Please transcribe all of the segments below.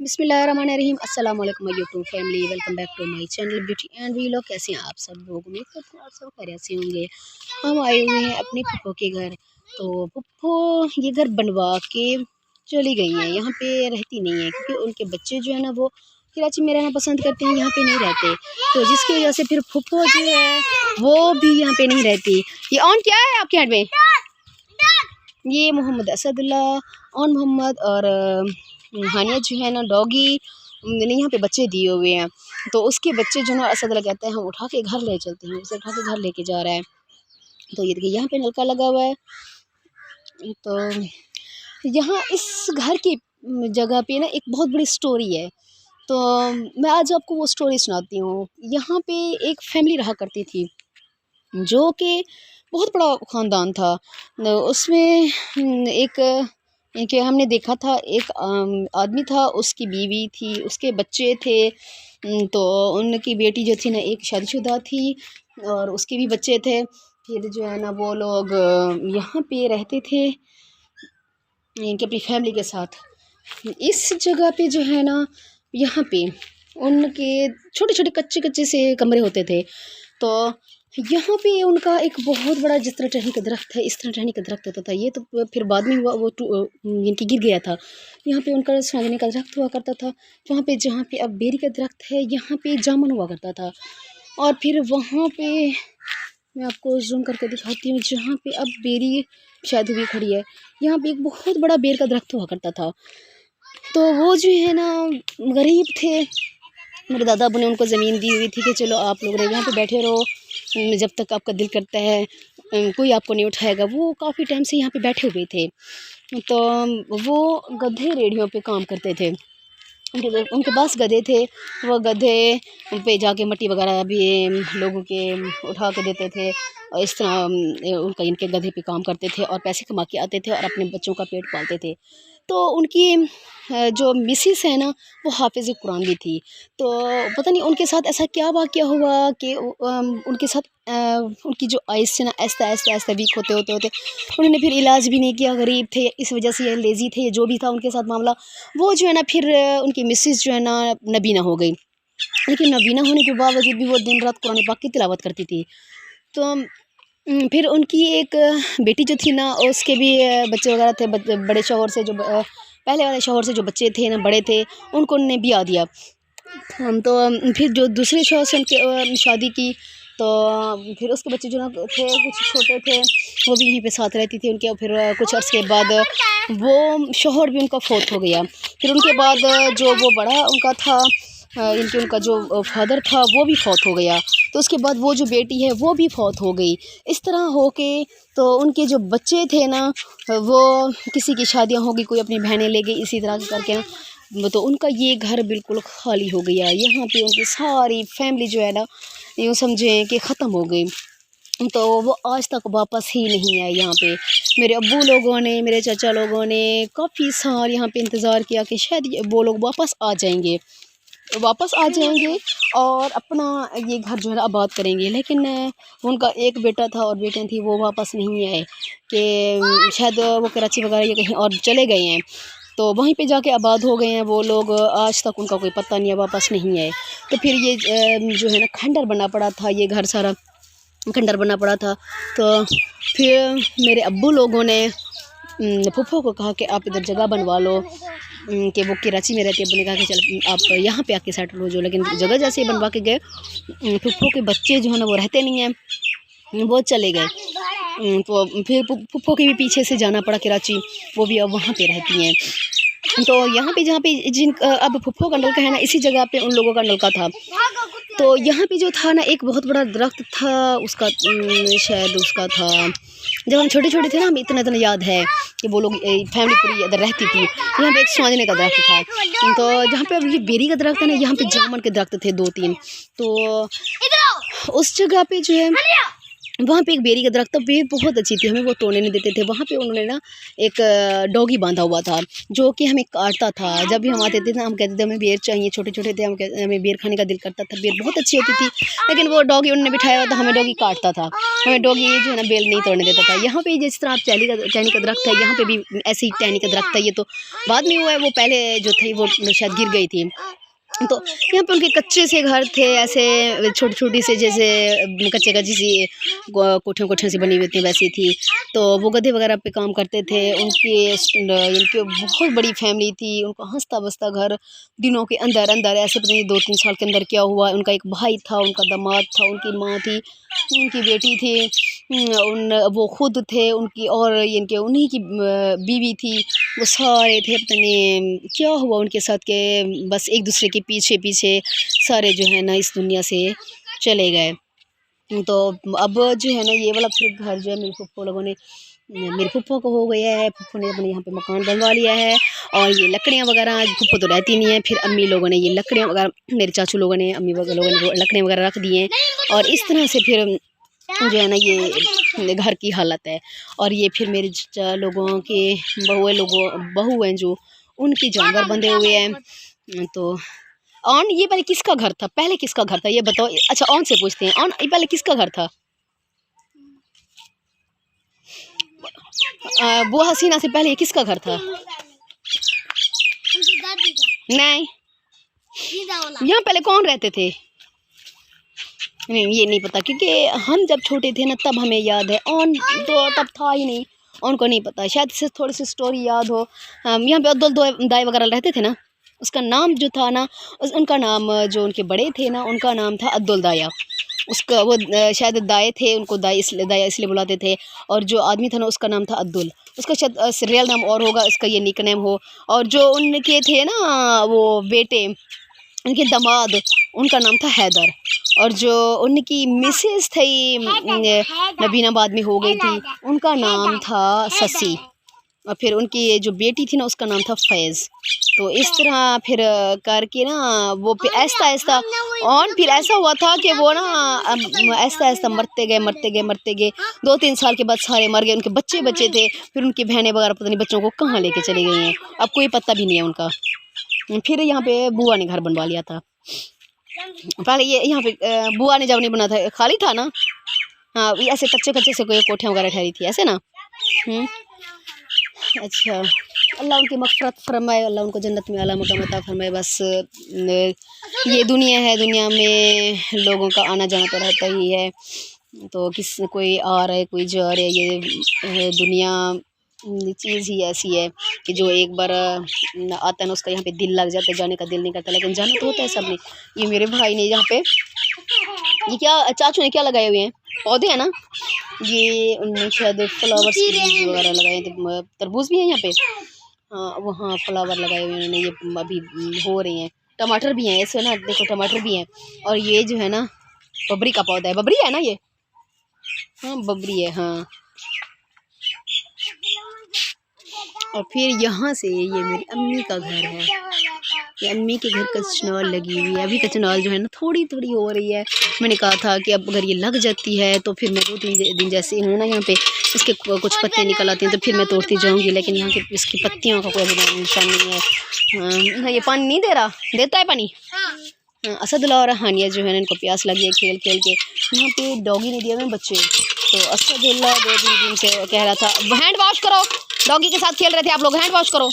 बिस्मिल्लाहिर्रहमानिर्रहीम। अस्सलाम वालेकुम my YouTube family, welcome back to my channel beauty and we लोग। कैसे हैं आप सब लोग? उम्मीद करते हैं आप सब खैरियत से होंगे। हम आए हुए हैं अपनी फुप्पो के घर। तो फुप्पो ये घर बनवा के चली गई हैं, यहाँ पे रहती नहीं है क्योंकि उनके बच्चे जो है ना वो कराची में रहना पसंद करते हैं, यहाँ पे नहीं रहते। तो जिसकी वजह से फिर फुप्पो जो है वो भी यहाँ पे नहीं रहती। ये ऑन क्या है आपके हैंड में? ये मोहम्मद असदुल्ला, ऑन मोहम्मद और हानिया जो है ना डॉगी ने यहाँ पे बच्चे दिए हुए हैं। तो उसके बच्चे जो ना असदुल्ला कहते हैं हम उठा के घर ले चलते हैं, उसे उठा के घर लेके जा रहा है। तो ये देखिए यहाँ पे नलका लगा हुआ है। तो यहाँ इस घर की जगह पे ना एक बहुत बड़ी स्टोरी है। तो मैं आज आपको वो स्टोरी सुनाती हूँ। यहाँ पे एक फैमिली रहा करती थी जो कि बहुत बड़ा ख़ानदान था। उसमें एक हमने देखा था, एक आदमी था, उसकी बीवी थी, उसके बच्चे थे। तो उनकी बेटी जो थी ना एक शादीशुदा थी और उसके भी बच्चे थे। फिर जो है ना वो लोग यहाँ पे रहते थे इनकी अपनी फैमिली के साथ। इस जगह पे जो है ना यहाँ पे उनके छोटे छोटे कच्चे कच्चे से कमरे होते थे। तो यहाँ पे उनका एक बहुत बड़ा जिस तरह टहनी का दरख्त है, इस तरह टहनी का दरख्त होता था। ये तो फिर बाद में हुआ, वो इनकी गिर गया था। यहाँ पे उनका सागने का दरख्त हुआ करता था। वहाँ पे जहाँ पे अब बेरी का दरख्त है, यहाँ पे जामुन हुआ करता था। और फिर वहाँ पे मैं आपको जूम करके दिखाती हूँ, जहाँ पे अब बेरी शायद हुई खड़ी है, यहाँ पे एक बहुत बड़ा बेर का दरख्त हुआ करता था। तो वो जो है ना गरीब थे। मेरे दादा अबू ने उनको ज़मीन दी हुई थी कि चलो आप लोग यहाँ पे बैठे रहो जब तक आपका दिल करता है, कोई आपको नहीं उठाएगा। वो काफ़ी टाइम से यहाँ पे बैठे हुए थे। तो वो गधे रेडियो पे काम करते थे। उनके पास गधे थे। वो गधे पे जाके मट्टी वगैरह भी लोगों के उठा के देते थे और इस तरह उनका इनके गधे पे काम करते थे और पैसे कमा के आते थे और अपने बच्चों का पेट पालते थे। तो उनकी जो मिसिस है ना वो हाफिज़ कुरान भी थी। तो पता नहीं उनके साथ ऐसा क्या वाक़या हुआ कि उनके साथ उनकी जो आइज़ से ना आहिस्ता आहिस्ता आहिस्ता वीक होते होते होते उन्होंने फिर इलाज भी नहीं किया। गरीब थे, इस वजह से ये लेज़ी थे, जो भी था उनके साथ मामला। वो जो है ना फिर उनकी मिसिस जो है ना नबीना हो गई। लेकिन नबीना होने के बावजूद भी वो दिन रात कुरान पाक की तिलावत करती थी। तो फिर उनकी एक बेटी जो थी ना उसके भी बच्चे वगैरह थे। बड़े शौहर से जो पहले वाले शौहर से जो बच्चे थे ना बड़े थे, उनको उन्होंने ब्याह दिया। तो फिर जो दूसरे शौहर से उनके शादी की, तो फिर उसके बच्चे जो ना थे कुछ छोटे थे, वो भी यहीं पे साथ रहती थी उनके। फिर कुछ अर्से के बाद वो शौहर भी उनका फौत हो गया। फिर उनके बाद जो वो बड़ा उनका था उनका जो फादर था वो भी फौत हो गया। तो उसके बाद वो जो बेटी है वो भी फौत हो गई। इस तरह हो के तो उनके जो बच्चे थे ना वो किसी की शादियां हो गई, कोई अपनी बहनें ले गई, इसी तरह करके ना तो उनका ये घर बिल्कुल खाली हो गया। यहाँ पे उनकी सारी फैमिली जो है ना यूँ समझें कि ख़त्म हो गई। तो वो आज तक वापस ही नहीं आए यहाँ पे। मेरे अब्बू लोगों ने, मेरे चाचा लोगों ने काफ़ी साल यहाँ पे इंतज़ार किया कि शायद वो लोग वापस आ जाएंगे, वापस आ जाएंगे और अपना ये घर जो है ना आबाद करेंगे। लेकिन उनका एक बेटा था और बेटियाँ थी, वो वापस नहीं आए कि शायद वो कराची वगैरह या कहीं और चले गए हैं। तो वहीं पे जाके आबाद हो गए हैं वो लोग। आज तक उनका कोई पता नहीं है, वापस नहीं आए। तो फिर ये जो है ना खंडर बना पड़ा था, ये घर सारा खंडर बना पड़ा था। तो फिर मेरे अब्बू लोगों ने फूफो को कहा कि आप इधर जगह बनवा लो, कि वो कराची में रहती है। अपने कहा कि चल आप यहाँ पे आके सेटल हो जाओ। लेकिन जगह जैसे ही बनवा के गए, फूफो के बच्चे जो है ना वो रहते नहीं हैं, वो चले गए। तो फिर फूफो के भी पीछे से जाना पड़ा कराची, वो भी अब वहाँ पे रहती हैं। तो यहाँ पे जहाँ पे जिन अब फूफो का नलका है ना, इसी जगह पे उन लोगों का नलका था। तो यहाँ पे जो था ना एक बहुत बड़ा दरख्त था, उसका शायद उसका था जब हम छोटे छोटे थे ना, हमें इतना इतना याद है कि वो लोग फैमिली पूरी इधर रहती थी। यहाँ पे एक स्वांजने का दरख्त था। तो जहाँ पे अब ये बेरी का दरख्त है ना, यहाँ पे जामुन के दरख्त थे 2-3। तो उस जगह पे जो है वहाँ पे एक बेरी का दरख्त था, बेर बहुत अच्छी थी, हमें वो तोड़ने नहीं देते थे। वहाँ पे उन्होंने ना एक डॉगी बांधा हुआ था जो कि हमें काटता था। जब भी हम आते थे ना हम कहते थे हमें बेर चाहिए, छोटे छोटे थे, हमें बेर खाने का दिल करता था। बेर बहुत अच्छी होती थी, लेकिन वो डॉगी उन्होंने बिठाया हुआ था, हमें डॉगी काटता था, हमें डॉगी जो है ना बेल नहीं तोड़ने देता था। यहाँ पे जिस तरह आप टहनी का दरख्त है, यहाँ पे भी ऐसे ही टहनी का दरख्त है। ये तो बाद में हुआ है, वो पहले जो थी वो शायद गिर गई थी। तो यहाँ पे उनके कच्चे से घर थे, ऐसे छोटी छोटी से, जैसे कच्चे कच्ची सी कोठियों कोठियों से बनी हुई थी वैसी थी। तो वो गधे वगैरह पे काम करते थे। इनकी बहुत बड़ी फैमिली थी, उनका हंसता बसता घर दिनों के अंदर अंदर ऐसे पता नहीं 2-3 साल के अंदर क्या हुआ। उनका एक भाई था, उनका दामाद था, उनकी माँ थी, उनकी बेटी थी, वो खुद थे उनकी, और इनके उन्हीं की बीवी थी। वो सारे थे, पता नहीं क्या हुआ उनके साथ के बस एक दूसरे के पीछे पीछे सारे जो है ना इस दुनिया से चले गए। तो अब जो है ना ये वाला फिर घर जो है मेरे फूफो लोगों ने, मेरे फूफो को हो गया है, फूफो ने अपने यहाँ पे मकान बनवा लिया है। और ये लकड़ियाँ वगैरह फूफो तो रहती नहीं है, फिर अम्मी लोगों ने ये लकड़ियाँ वगैरह, मेरे चाचू लोगों ने, अम्मी लोगों ने लकड़ियाँ वगैरह रख दी हैं। और इस तरह से फिर जो है ना ये घर की हालत है। और ये फिर मेरे लोगों के बहू हैं जो, उनकी जानवर बंधे हुए हैं। तो ऑन ये पहले किसका घर था, पहले किसका घर था ये बताओ। अच्छा ऑन से पूछते हैं, ऑन ये पहले किसका घर था? वो हसीना से पहले ये किसका घर था? नहीं, यहाँ पहले कौन रहते थे? नहीं ये नहीं पता, क्योंकि हम जब छोटे थे ना तब हमें याद है, ऑन तो तब था ही नहीं, उनको नहीं पता। शायद से थोड़ी सी स्टोरी याद हो। यहाँ पे अब्दुल दाई वगैरह रहते थे ना, उसका नाम जो था ना, उनका नाम जो उनके बड़े थे ना, उनका नाम था अब्दुल दाया। उसका वो शायद दाए थे, उनको दाया इसलिए बुलाते थे। और जो आदमी था ना उसका नाम था अब्दुल, उसका शायद रियल नाम और होगा, इसका ये निक नेम हो। और जो उनके थे ना वो बेटे, उनके दामाद, उनका नाम था हैदर। और जो उनकी मिसेस थी नबीनाबाद में हो गई थी, उनका नाम था ससी। और फिर उनकी जो बेटी थी ना उसका नाम था फैज़। तो इस तरह फिर करके ना वो फिर ऐसा ऐसा, और फिर ऐसा हुआ था कि वो ना ऐसा ऐसा मरते गए 2-3 साल के बाद सारे मर गए। उनके बच्चे बच्चे थे, फिर उनकी बहनें वगैरह पता नहीं बच्चों को कहाँ लेके चली गई हैं, अब कोई पता भी नहीं है उनका। फिर यहाँ पे बुआ ने घर बनवा लिया था। पहले ये यहाँ पे बुआ ने जब नहीं बना था, खाली था ना, हाँ ऐसे कच्चे कच्चे से कोई कोठियाँ वगैरह ठहरी थी ऐसे ना। अच्छा, अल्लाह उनकी मग़फ़िरत फरमाए, अल्लाह उनको जन्नत में आला मक़ाम अता फरमाए। बस ये दुनिया है, दुनिया में लोगों का आना जाना तो रहता ही है। तो कोई आ रहा है, कोई जा रहा है, ये दुनिया चीज़ ही ऐसी है कि जो एक बार आता है ना उसका यहाँ पे दिल लग जाता है, जाने का दिल नहीं करता, लेकिन जाना तो होता है सब ने। ये मेरे भाई ने यहाँ पे, ये क्या चाचू ने क्या लगाए हुए हैं, पौधे हैं ना, ये उनने शायद फ्लावर्स के बीज वगैरह लगाए थे। तरबूज भी है यहाँ पे, हाँ वहाँ फ्लावर लगाए हुए उन्होंने, ये अभी हो रही हैं। टमाटर भी हैं ऐसे ना, देखो टमाटर भी हैं। और ये जो है ना बबरी का पौधा है, बबरी है ना ये, हाँ बबरी है हाँ। और फिर यहाँ से ये मेरी अम्मी का घर है, ये अम्मी के घर कचनाल लगी हुई है। अभी कचनाल जो है ना थोड़ी थोड़ी हो रही है। मैंने कहा था कि अब अगर ये लग जाती है तो फिर मैं 2-3 दिन जैसे हूँ ना यहाँ पे इसके कुछ पत्ते निकल आते हैं तो फिर मैं तोड़ती जाऊँगी, लेकिन यहाँ के इसकी पत्तियों का कोई निशान नहीं है। हाँ ये पानी नहीं दे रहा, देता है पानी। असदुल्ला और हानिया जो है ना इनको प्यास लगी है खेल खेल के। यहाँ पे डॉगी ने दिया हुए बच्चे, तो असदुल्ला 2-3 दिन से कह रहा था हैंड वॉश करो, डॉगी के साथ खेल रहे थे आप लोग, हैंड वॉश करो।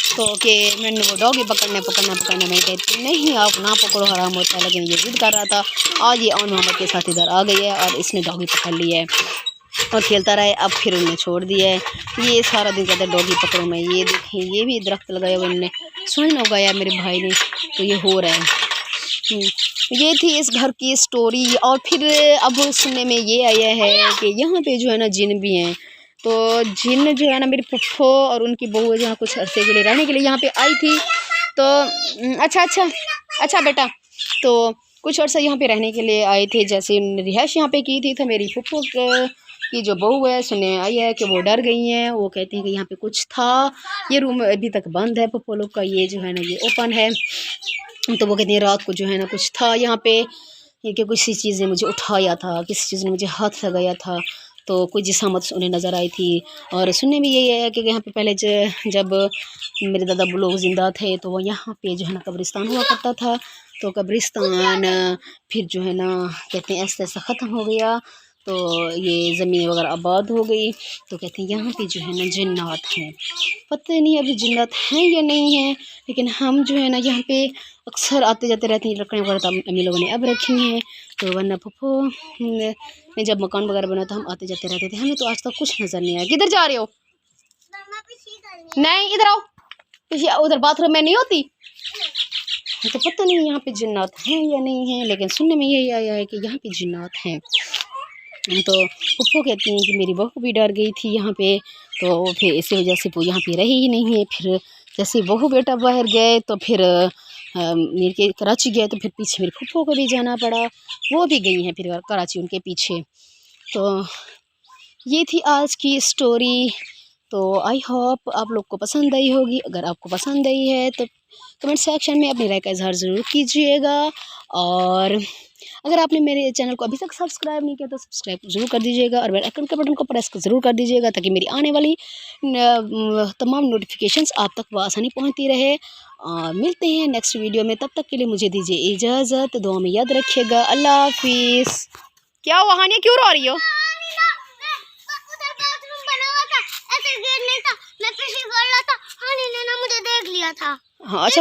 तो कि मैंने वो डॉगी पकड़ना मैं कहती नहीं आप ना पकड़ो हराम होता है, लेकिन ये जिद कर रहा था। आज ये और मोहम्मद के साथ इधर आ गई है और इसने डॉगी पकड़ लिया है और खेलता रहे। अब फिर उन्हें छोड़ दिया है, ये सारा दिन कहता है डॉगी पकड़ो मैं। ये देखें ये भी दरख्त लगाया हुआ इनने, स्वर्ण उगाया मेरे भाई ने, तो ये हो रहा है। ये थी इस घर की स्टोरी। और फिर अब सुनने में ये आया है कि यहाँ पे जो है ना जिन भी हैं, तो जिन जो है ना मेरी फुफ्फो और उनकी बहू जो है कुछ अरसे के लिए रहने के लिए यहाँ पे आई थी। तो अच्छा बेटा, तो कुछ अर्सा यहाँ पे रहने के लिए आए थे, जैसे रिहाइश यहाँ पे की थी। तो मेरी फुफ्फो की जो बहू है सुनने में आई है कि वो डर गई हैं, वो कहती हैं कि यहाँ पे कुछ था, ये रूम अभी तक बंद है फुफ्फो लोग का, ये जो है ना ये ओपन है। तो वो कहती हैं रात को जो है ना कुछ था यहाँ पे। ये कि किसी चीज़ ने मुझे उठाया था, किसी चीज़ ने मुझे हाथ लगाया था, तो कोई जिसामत उन्हें नज़र आई थी। और सुनने में यही है कि यहाँ पे पहले जब मेरे दादा लोग ज़िंदा थे तो वो यहाँ पे जो है ना कब्रिस्तान हुआ करता था। तो कब्रिस्तान फिर जो है ना कहते हैं ऐसे ऐसा ख़त्म हो गया, तो ये ज़मीन वगैरह आबाद हो गई। तो कहते हैं यहाँ पे जो है ना जन्नत हैं, पता नहीं अभी जन्नत हैं या नहीं है, लेकिन हम जो है ना यहाँ पे अक्सर आते जाते रहते हैं। लकड़ियाँ वगैरह तो अम्मी लोगों ने अब रखी हैं, तो वरना फूफो ने जब मकान वगैरह बना तो हम आते जाते रहते थे। हमें तो आज तक कुछ नज़र नहीं आया। किधर जा रहे हो? नहीं, इधर आओ, पीछे उधर बाथरूम में नहीं होती। तो पता नहीं यहाँ पे जिन्नात हैं या नहीं है, लेकिन सुनने में यही आया है कि यहाँ पे जिन्नात हैं। तो फूफो कहती हैं कि मेरी बहू भी डर गई थी यहाँ पे, तो फिर इसी वजह से वो यहाँ पे रही ही नहीं है। फिर जैसे बहू बेटा बाहर गए तो फिर मेरे के कराची गए, तो फिर पीछे मेरे फूफो को भी जाना पड़ा, वो भी गई हैं फिर कराची उनके पीछे। तो ये थी आज की स्टोरी। तो आई होप आप लोग को पसंद आई होगी। अगर आपको पसंद आई है तो कमेंट सेक्शन में अपनी राय का इजहार ज़रूर कीजिएगा। और अगर आपने मेरे चैनल को अभी तक सब्सक्राइब नहीं किया तो सब्सक्राइब ज़रूर कर दीजिएगा, और बेल आइकन के बटन को प्रेस ज़रूर कर दीजिएगा, ताकि मेरी आने वाली तमाम नोटिफिकेशंस आप तक बआसानी पहुंचती रहे। मिलते हैं नेक्स्ट वीडियो में, तब तक के लिए मुझे दीजिए इजाज़त। दुआ में याद रखिएगा। अल्लाह हाफिज़। क्या हुआ हानिया, क्यों रो रही हो? मैं पीछे कर रहा था, हानी ने ना मुझे देख लिया था। हाँ अच्छा।